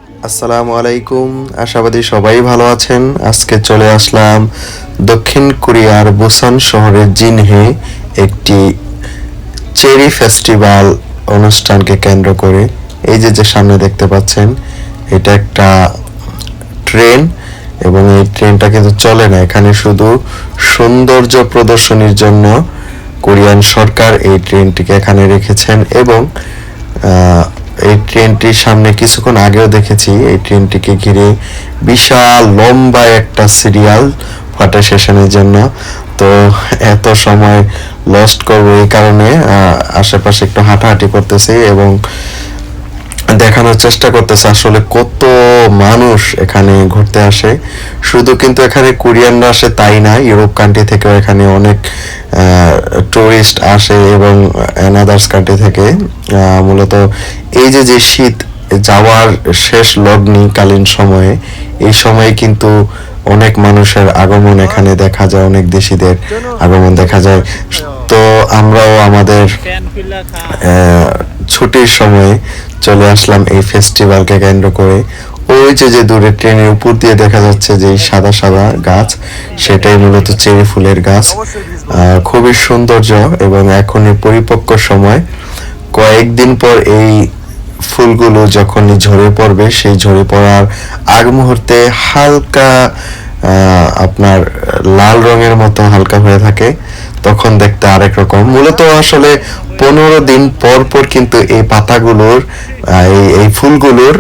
আসসালামু আলাইকুম, আশাবাদী সবাই ভালো আছেন। আজকে চলে আসলাম দক্ষিণ কোরিয়ার বুসান শহরের জিনহে একটি চেরি ফেস্টিভ্যাল অনুষ্ঠানকে কেন্দ্র করে। এই যে যে সামনে দেখতে পাচ্ছেন, এটা একটা ট্রেন এবং এই ট্রেনটা কিন্তু চলে না, এখানে শুধু সৌন্দর্য প্রদর্শনীর জন্য কোরিয়ান সরকার এই ট্রেনটিকে এখানে রেখেছেন। এবং এই ট্রেনটির সামনে কিছুক্ষণ আগেও দেখেছি এই ট্রেনটিকে ঘিরে বিশাল লম্বা একটা সিরিয়াল ফটো সেশনের জন্য। তো এত সময় লস্ট করবো এই কারণে আশেপাশে একটু হাঁটাহাঁটি করতেছি এবং দেখানোর চেষ্টা করতেছে আসলে কত মানুষ এখানে ঘুরতে আসে। শুধু কিন্তু এখানে কোরিয়ানরা আসে তাই না, ইউরোপ কান্ট্রি থেকেও এখানে অনেক টুরিস্ট আসে এবং অ্যানাদার্স কান্ট্রি থেকে। মূলত এই যে যে শীত যাওয়ার শেষ লগ্নি কালীন সময়ে, এই সময়ে কিন্তু অনেক মানুষের আগমন এখানে দেখা যায়, অনেক দেশিদের আগমন দেখা যায়। তো আমরাও আমাদের ছুটির সময়ে চলে আসলাম এই ফেস্টিভ্যালকে কেন্দ্র করে। ওই যে যে দূরে ট্রেনের উপর দিয়ে দেখা যাচ্ছে যে সাদা সাদা গাছ, সেটাই মূলত চেরি ফুলের গাছ। খুবই সৌন্দর্য এবং এখনই পরিপক্ক সময়। কয়েকদিন পর এই ফুলগুলো যখনই ঝরে পড়বে, সেই ঝরে পড়ার আগ মুহূর্তে হালকা আপনার লাল রঙের মতো হালকা হয়ে থাকে, তখন দেখতে আরেক রকম। মূলত আসলে 15 দিন পর পর কিন্তু এই পাতাগুলোর এই ফুলগুলোর